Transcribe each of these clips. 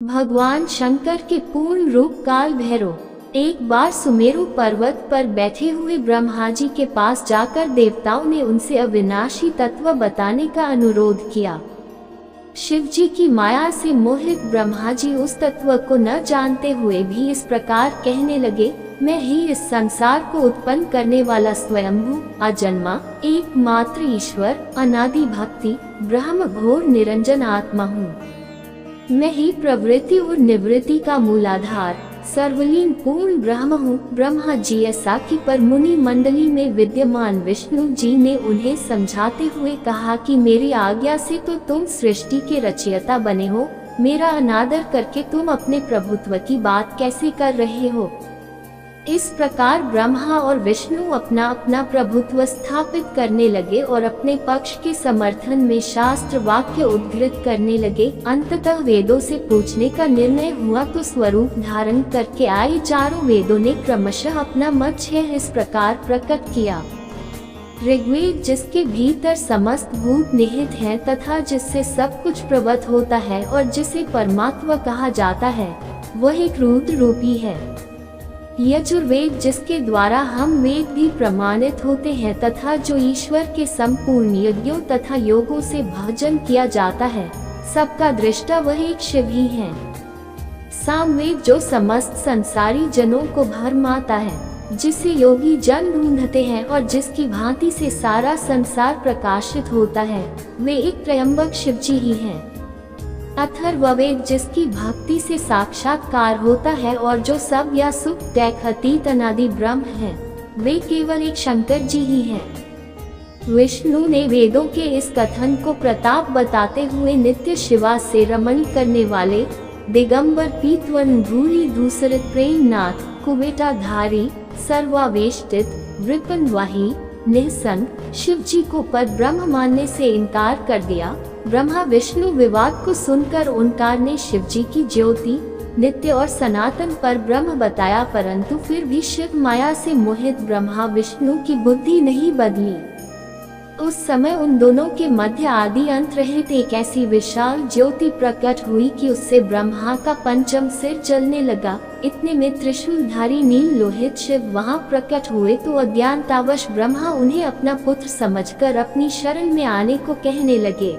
भगवान शंकर के पूर्ण रूप काल भैरव एक बार सुमेरु पर्वत पर बैठे हुए ब्रह्मा जी के पास जाकर देवताओं ने उनसे अविनाशी तत्व बताने का अनुरोध किया। शिव जी की माया से मोहित ब्रह्मा जी उस तत्व को न जानते हुए भी इस प्रकार कहने लगे, मैं ही इस संसार को उत्पन्न करने वाला स्वयंभू अजन्मा एकमात्र ईश्वर अनादि भक्ति ब्रह्म घोर निरंजन आत्मा हूँ। मैं ही प्रवृत्ति और निवृत्ति का मूलाधार सर्वलीन पूर्ण ब्रह्म हूँ। ब्रह्मा जी ऐसा कि पर मुनि मंडली में विद्यमान विष्णु जी ने उन्हें समझाते हुए कहा कि मेरी आज्ञा से तो तुम सृष्टि के रचयिता बने हो, मेरा अनादर करके तुम अपने प्रभुत्व की बात कैसे कर रहे हो। इस प्रकार ब्रह्मा और विष्णु अपना अपना प्रभुत्व स्थापित करने लगे और अपने पक्ष के समर्थन में शास्त्र वाक्य उद्धृत करने लगे। अंततः वेदों से पूछने का निर्णय हुआ तो स्वरूप धारण करके आए चारों वेदों ने क्रमशः अपना मत इस प्रकार प्रकट किया। ऋग्वेद जिसके भीतर समस्त भूत निहित हैं तथा जिससे सब कुछ प्रवत होता है और जिसे परमात्मा कहा जाता है, वह एक रुद्र रूपी है। यजुर्वेद जिसके द्वारा हम वेद भी प्रमाणित होते हैं तथा जो ईश्वर के संपूर्ण यज्ञों तथा योगों से भजन किया जाता है, सबका दृष्टा वह एक शिव ही है। सामवेद जो समस्त संसारी जनों को भरमाता है, जिसे योगी जन ढूंढते हैं और जिसकी भांति से सारा संसार प्रकाशित होता है, वे एक त्रयंबक शिव जी ही हैं। अथर्ववेद जिसकी भक्ति से साक्षात्कार होता है और जो सब या सुख दैख अतीत अनादि ब्रह्म है, वे केवल एक शंकर जी ही हैं। विष्णु ने वेदों के इस कथन को प्रताप बताते हुए नित्य शिवा से रमण करने वाले दिगंबर पीतवन धूली दूसरे प्रेमनाथ कुबेटाधारी सर्वावेष्टित वृपनवाही निःसंग शिव जी को पर ब्रह्म मानने से इनकार कर दिया। ब्रह्मा विष्णु विवाद को सुनकर ओंकार ने शिव जी की ज्योति नित्य और सनातन पर ब्रह्म बताया, परंतु फिर भी शिव माया से मोहित ब्रह्मा विष्णु की बुद्धि नहीं बदली। उस समय उन दोनों के मध्य आदि अंत रहित एक ऐसी विशाल ज्योति प्रकट हुई कि उससे ब्रह्मा का पंचम सिर जलने लगा। इतने में त्रिशूलधारी नील लोहित शिव वहां प्रकट हुए तो अज्ञानतावश ब्रह्मा उन्हें अपना पुत्र समझकर अपनी शरण में आने को कहने लगे।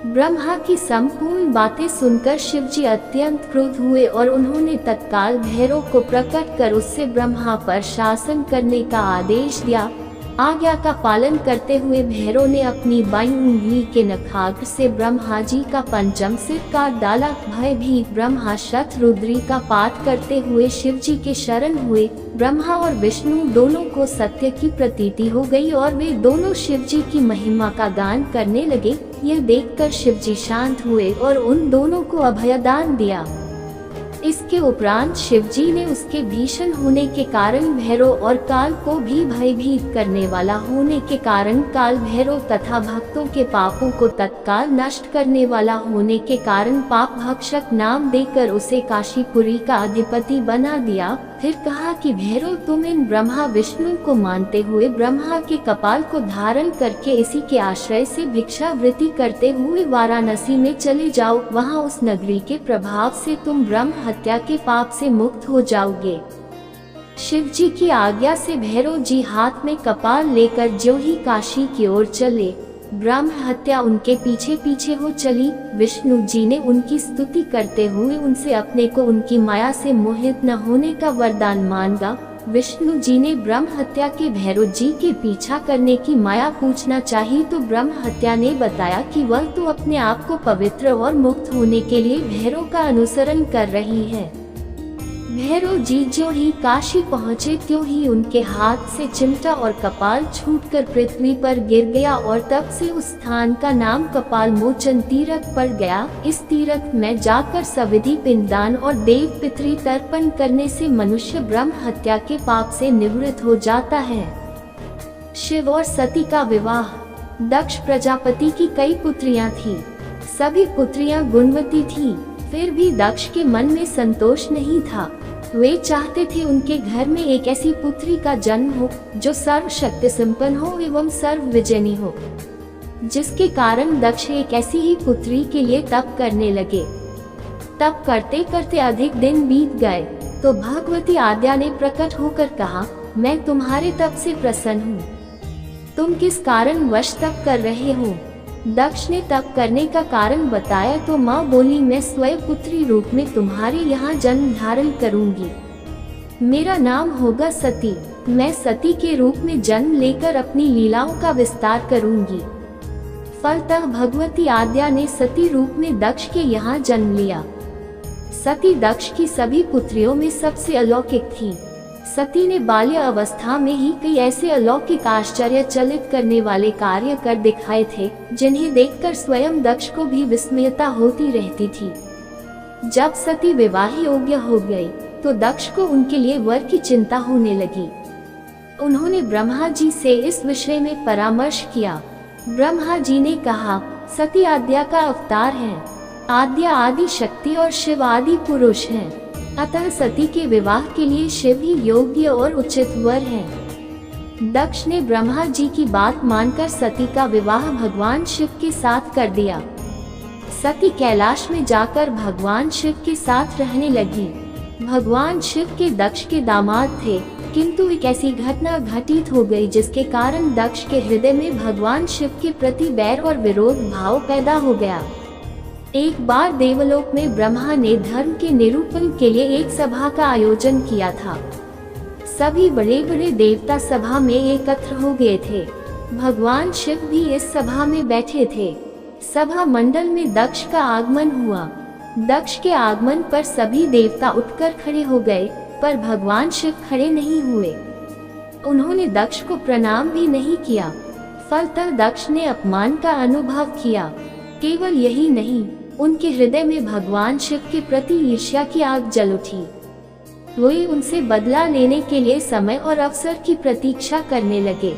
ब्रह्मा की संपूर्ण बातें सुनकर शिव जी अत्यंत क्रुद्ध हुए और उन्होंने तत्काल भैरव को प्रकट कर उससे ब्रह्मा पर शासन करने का आदेश दिया। आज्ञा का पालन करते हुए भैरव ने अपनी बाईं उंगली के नखाग्र से ब्रह्मा जी का पंचम सिर काट डाला। भयभीत ब्रह्मा शतरुद्री का पाठ करते हुए शिव जी के शरण हुए। ब्रह्मा और विष्णु दोनों को सत्य की प्रतीति हो गई और वे दोनों शिव जी की महिमा का गान करने लगे। यह देखकर शिव जी शांत हुए और उन दोनों को अभयदान दिया। इसके उपरांत शिव जी ने उसके भीषण होने के कारण भैरव और काल को भी भयभीत करने वाला होने के कारण काल भैरव तथा भक्तों के पापों को तत्काल नष्ट करने वाला होने के कारण पाप भक्षक नाम देकर उसे काशीपुरी का अधिपति बना दिया। फिर कहा कि भैरव तुम इन ब्रह्मा विष्णु को मानते हुए ब्रह्मा के कपाल को धारण करके इसी के आश्रय से भिक्षावृत्ति करते हुए वाराणसी में चले जाओ। वहाँ उस नगरी के प्रभाव से तुम ब्रह्म हत्या के पाप से मुक्त हो जाओगे। शिव जी की आज्ञा से भैरव जी हाथ में कपाल लेकर ज्यों ही काशी की ओर चले, ब्रह्म हत्या उनके पीछे पीछे हो चली। विष्णु जी ने उनकी स्तुति करते हुए उनसे अपने को उनकी माया से मोहित न होने का वरदान मांगा। विष्णु जी ने ब्रह्म हत्या के भैरव जी के पीछा करने की माया पूछना चाहिए तो ब्रह्म हत्या ने बताया कि वह तो अपने आप को पवित्र और मुक्त होने के लिए भैरव का अनुसरण कर रही है। भैरव जी जो ही काशी पहुँचे त्यों ही उनके हाथ से चिमटा और कपाल छूटकर पृथ्वी पर गिर गया और तब से उस स्थान का नाम कपाल मोचन तीर्थ पड़ गया। इस तीर्थ में जाकर सविधि पिंडदान और देव पितृ तर्पण करने से मनुष्य ब्रह्म हत्या के पाप से निवृत्त हो जाता है। शिव और सती का विवाह। दक्ष प्रजापति की कई पुत्रियां थीं। सभी पुत्रियां गुणवती थीं। फिर भी दक्ष के मन में संतोष नहीं था। वे चाहते थे उनके घर में एक ऐसी पुत्री का जन्म हो जो सर्वशक्ति संपन्न हो एवं सर्व विजयनी हो, जिसके कारण दक्ष एक ऐसी ही पुत्री के लिए तप करने लगे। तप करते करते अधिक दिन बीत गए तो भगवती आद्या ने प्रकट होकर कहा, मैं तुम्हारे तप से प्रसन्न हूँ। तुम किस कारण वश तप कर रहे हो? दक्ष ने तप करने का कारण बताया तो माँ बोली, मैं स्वयं पुत्री रूप में तुम्हारे यहाँ जन्म धारण करूंगी। मेरा नाम होगा सती। मैं सती के रूप में जन्म लेकर अपनी लीलाओं का विस्तार करूंगी। फलतः भगवती आद्या ने सती रूप में दक्ष के यहाँ जन्म लिया। सती दक्ष की सभी पुत्रियों में सबसे अलौकिक थी। सती ने बाल्य अवस्था में ही कई ऐसे अलौकिक आश्चर्यचलित करने वाले कार्य कर दिखाए थे जिन्हें देखकर स्वयं दक्ष को भी विस्मयता होती रहती थी। जब सती विवाह योग्य हो गई तो दक्ष को उनके लिए वर की चिंता होने लगी। उन्होंने ब्रह्मा जी से इस विषय में परामर्श किया। ब्रह्मा जी ने कहा, सती आद्या का अवतार है। आद्या आदि शक्ति और शिव आदि पुरुष हैं। अतः सती के विवाह के लिए शिव ही योग्य और उचित वर है। दक्ष ने ब्रह्मा जी की बात मानकर सती का विवाह भगवान शिव के साथ कर दिया। सती कैलाश में जाकर भगवान शिव के साथ रहने लगी। भगवान शिव के दक्ष के दामाद थे, किंतु एक ऐसी घटना घटित हो गई जिसके कारण दक्ष के हृदय में भगवान शिव के प्रति बैर और विरोध भाव पैदा हो गया। एक बार देवलोक में ब्रह्मा ने धर्म के निरूपण के लिए एक सभा का आयोजन किया था। सभी बड़े बड़े देवता सभा में एकत्र हो गए थे। भगवान शिव भी इस सभा में बैठे थे। सभा मंडल में दक्ष का आगमन हुआ। दक्ष के आगमन पर सभी देवता उठकर खड़े हो गए, पर भगवान शिव खड़े नहीं हुए। उन्होंने दक्ष को प्रणाम भी नहीं किया। फलतः दक्ष ने अपमान का अनुभव किया। केवल यही नहीं, उनके हृदय में भगवान शिव के प्रति ईर्ष्या की आग जल उठी। वे उनसे बदला लेने के लिए समय और अवसर की प्रतीक्षा करने लगे।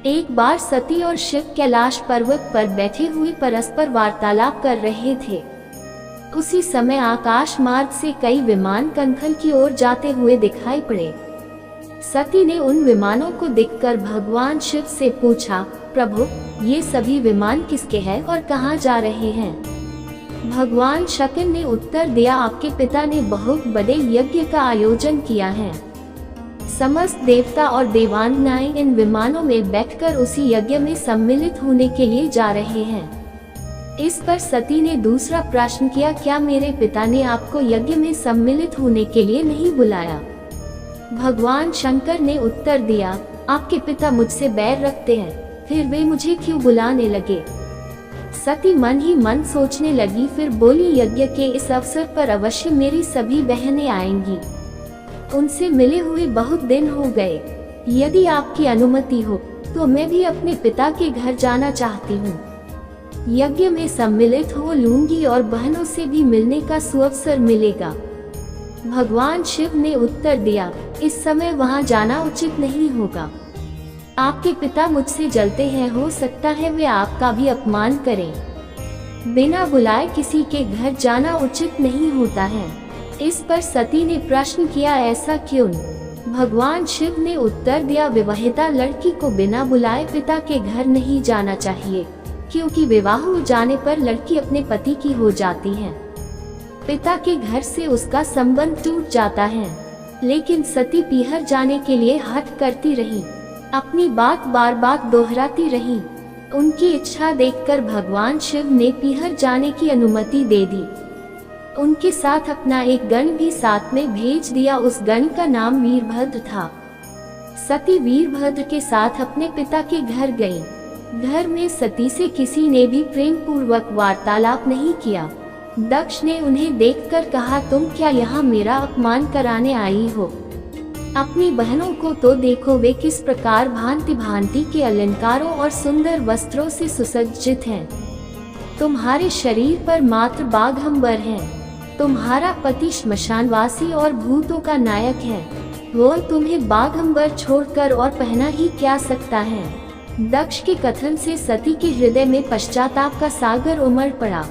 एक बार सती और शिव कैलाश पर्वत पर बैठे हुए परस्पर वार्तालाप कर रहे थे। उसी समय आकाश मार्ग से कई विमान कनखल की ओर जाते हुए दिखाई पड़े। सती ने उन विमानों को देखकर भगवान शिव से पूछा, प्रभु, ये सभी विमान किसके हैं और कहाँ जा रहे हैं? भगवान शक्र ने उत्तर दिया, आपके पिता ने बहुत बड़े यज्ञ का आयोजन किया है। समस्त देवता और देवांगनाएं इन विमानों में बैठकर उसी यज्ञ में सम्मिलित होने के लिए जा रहे हैं। इस पर सती ने दूसरा प्रश्न किया, क्या मेरे पिता ने आपको यज्ञ में सम्मिलित होने के लिए नहीं बुलाया? भगवान शंकर ने उत्तर दिया, आपके पिता मुझसे बैर रखते हैं, फिर वे मुझे क्यों बुलाने लगे? सती मन ही मन सोचने लगी, फिर बोली, यज्ञ के इस अवसर पर अवश्य मेरी सभी बहनें आएंगी। उनसे मिले हुए बहुत दिन हो गए। यदि आपकी अनुमति हो तो मैं भी अपने पिता के घर जाना चाहती हूँ। यज्ञ में सम्मिलित हो लूंगी और बहनों से भी मिलने का सुअवसर मिलेगा। भगवान शिव ने उत्तर दिया, इस समय वहां जाना उचित नहीं होगा। आपके पिता मुझसे जलते हैं, हो सकता है वे आपका भी अपमान करें। बिना बुलाए किसी के घर जाना उचित नहीं होता है। इस पर सती ने प्रश्न किया, ऐसा क्यों? भगवान शिव ने उत्तर दिया, विवाहिता लड़की को बिना बुलाए पिता के घर नहीं जाना चाहिए, क्योंकि विवाह हो जाने पर लड़की अपने पति की हो जाती है। पिता के घर से उसका संबंध टूट जाता है। लेकिन सती पीहर जाने के लिए हठ करती रही, अपनी बात बार बार दोहराती रही। उनकी इच्छा देखकर भगवान शिव ने पीहर जाने की अनुमति दे दी। उनके साथ अपना एक गण भी साथ में भेज दिया। उस गण का नाम वीरभद्र था। सती वीरभद्र के साथ अपने पिता के घर गई। घर में सती से किसी ने भी प्रेम पूर्वक वार्तालाप नहीं किया। दक्ष ने उन्हें देखकर कहा, तुम क्या यहाँ मेरा अपमान कराने आई हो? अपनी बहनों को तो देखो, वे किस प्रकार भांति भांति के अलंकारों और सुंदर वस्त्रों से सुसज्जित हैं। तुम्हारे शरीर पर मात्र बाघंबर है। तुम्हारा पति श्मशानवासी और भूतों का नायक है। वो तुम्हें बाघंबर छोड़कर और पहना ही क्या सकता है? दक्ष के कथन से सती के हृदय में पश्चाताप का सागर उमड़ पड़ा।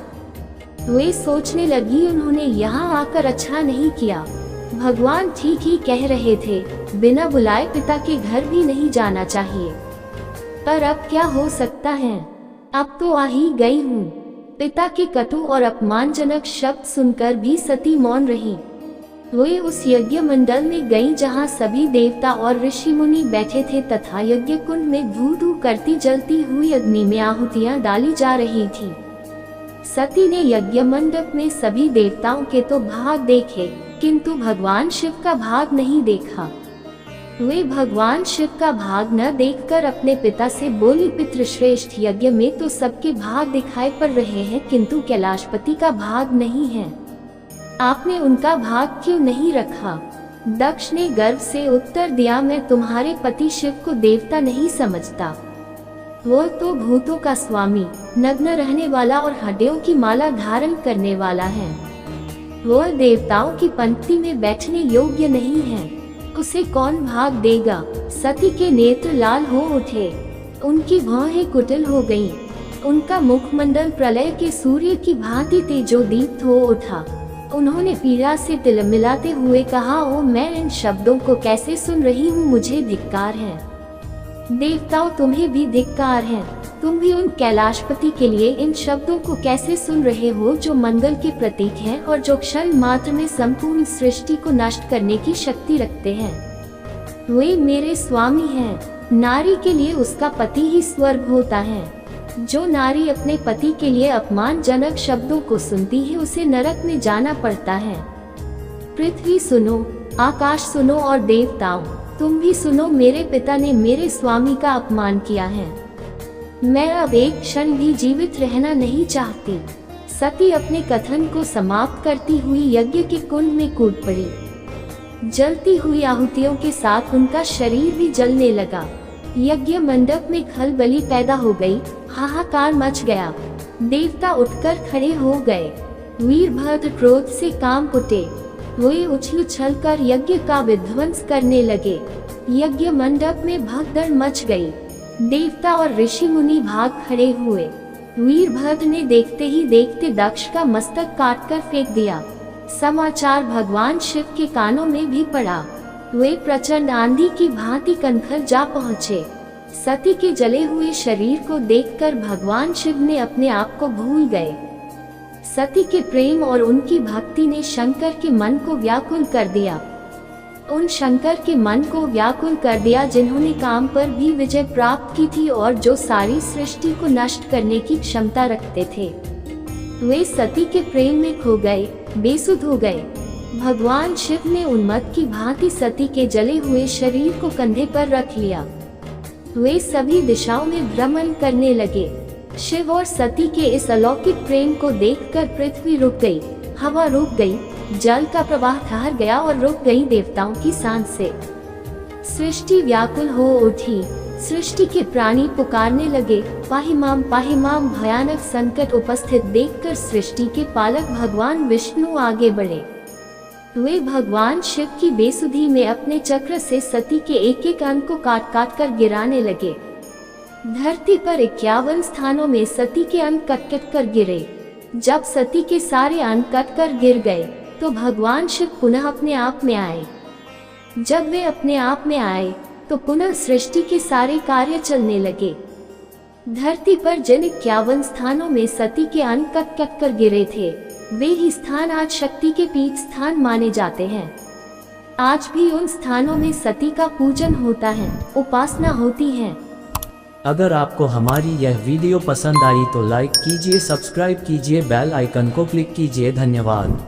वे सोचने लगी, उन्होंने यहाँ आकर अच्छा नहीं किया। भगवान ठीक ही कह रहे थे, बिना बुलाए पिता के घर भी नहीं जाना चाहिए। पर अब क्या हो सकता है? अब तो आ ही गई हूँ। पिता के कटु और अपमानजनक शब्द सुनकर भी सती मौन रही। वे उस यज्ञ मंडल में गईं जहां सभी देवता और ऋषि मुनि बैठे थे तथा यज्ञ कुंड में धू धू करती जलती हुई अग्नि में आहुतियां डाली जा रही थी। सती ने यज्ञ मंडप में सभी देवताओं के तो भाग देखे, किंतु भगवान शिव का भाग नहीं देखा। वे भगवान शिव का भाग न देखकर अपने पिता से बोली, पितृश्रेष्ठ, यज्ञ में तो सबके भाग दिखाई पड़ रहे हैं, किंतु कैलाशपति का भाग नहीं है। आपने उनका भाग क्यों नहीं रखा? दक्ष ने गर्व से उत्तर दिया, मैं तुम्हारे पति शिव को देवता नहीं समझता। वो तो भूतों का स्वामी, नग्न रहने वाला और हड्डियों की माला धारण करने वाला है। वो देवताओं की पंक्ति में बैठने योग्य नहीं है, उसे कौन भाग देगा? सती के नेत्र लाल हो उठे, उनकी भौहें कुटिल हो गईं, उनका मुखमंडल प्रलय के सूर्य की भांति तेजोदीप्त हो उठा। उन्होंने पीड़ा से तिलमिलाते हुए कहा, ओ मैं इन शब्दों को कैसे सुन रही हूँ, मुझे धिक्कार है। देवताओं, तुम्हें भी धिक्कार है। तुम भी उन कैलाशपति के लिए इन शब्दों को कैसे सुन रहे हो जो मंगल के प्रतीक हैं और जो क्षण मात्र में संपूर्ण सृष्टि को नष्ट करने की शक्ति रखते हैं। वे मेरे स्वामी हैं। नारी के लिए उसका पति ही स्वर्ग होता है। जो नारी अपने पति के लिए अपमानजनक शब्दों को सुनती है उसे नरक में जाना पड़ता है। पृथ्वी सुनो, आकाश सुनो और देवताओं तुम भी सुनो, मेरे पिता ने मेरे स्वामी का अपमान किया है। मैं अब एक क्षण भी जीवित रहना नहीं चाहती। सती अपने कथन को समाप्त करती हुई यज्ञ के कुंड में कूद पड़ी। जलती हुई आहुतियों के साथ उनका शरीर भी जलने लगा। यज्ञ मंडप में खलबली पैदा हो गई, हाहाकार मच गया। देवता उठकर खड़े हो गए। वीरभद्र क्रोध से कांप उठे। वे उछल कर यज्ञ का विध्वंस करने लगे। यज्ञ मंडप में भगदड़ मच गई। देवता और ऋषि मुनि भाग खड़े हुए। वीरभद्र ने देखते ही देखते दक्ष का मस्तक काटकर फेंक दिया। समाचार भगवान शिव के कानों में भी पड़ा। वे प्रचंड आंधी की भांति कनखर जा पहुँचे। सती के जले हुए शरीर को देखकर भगवान शिव ने अपने आप को भूल गए। सती के प्रेम और उनकी भक्ति ने शंकर के मन को व्याकुल कर दिया। उन शंकर के मन को व्याकुल कर दिया जिन्होंने काम पर भी विजय प्राप्त की थी और जो सारी सृष्टि को नष्ट करने की क्षमता रखते थे। वे सती के प्रेम में खो गए, बेसुध हो गए। भगवान शिव ने उन्मत्त की भांति सती के जले हुए शरीर को कंधे पर रख लिया। वे सभी दिशाओं में भ्रमण करने लगे। शिव और सती के इस अलौकिक प्रेम को देखकर पृथ्वी रुक गई, हवा रुक गई, जल का प्रवाह ठहर गया और रुक गई देवताओं की सांसें। सृष्टि व्याकुल हो उठी। सृष्टि के प्राणी पुकारने लगे, पाहिमाम पाहिमाम। भयानक संकट उपस्थित देखकर सृष्टि के पालक भगवान विष्णु आगे बढ़े। वे भगवान शिव की बेसुधी में अपने चक्र से सती के एक एक अंग को काट काट कर गिराने लगे। धरती पर 51 स्थानों में सती के अंग कट कट कर गिरे। जब सती के सारे अंग कट कर गिर गए तो भगवान शिव पुनः अपने आप में आए। जब वे अपने आप में आए तो पुनः सृष्टि के सारे कार्य चलने लगे। धरती पर जिन 51 स्थानों में सती के अंग कट कट कर गिरे थे वे ही स्थान आज शक्ति के पीठ स्थान माने जाते हैं। आज भी उन स्थानों में सती का पूजन होता है, उपासना होती है। अगर आपको हमारी यह वीडियो पसंद आई तो लाइक कीजिए, सब्सक्राइब कीजिए, बेल आइकन को क्लिक कीजिए। धन्यवाद।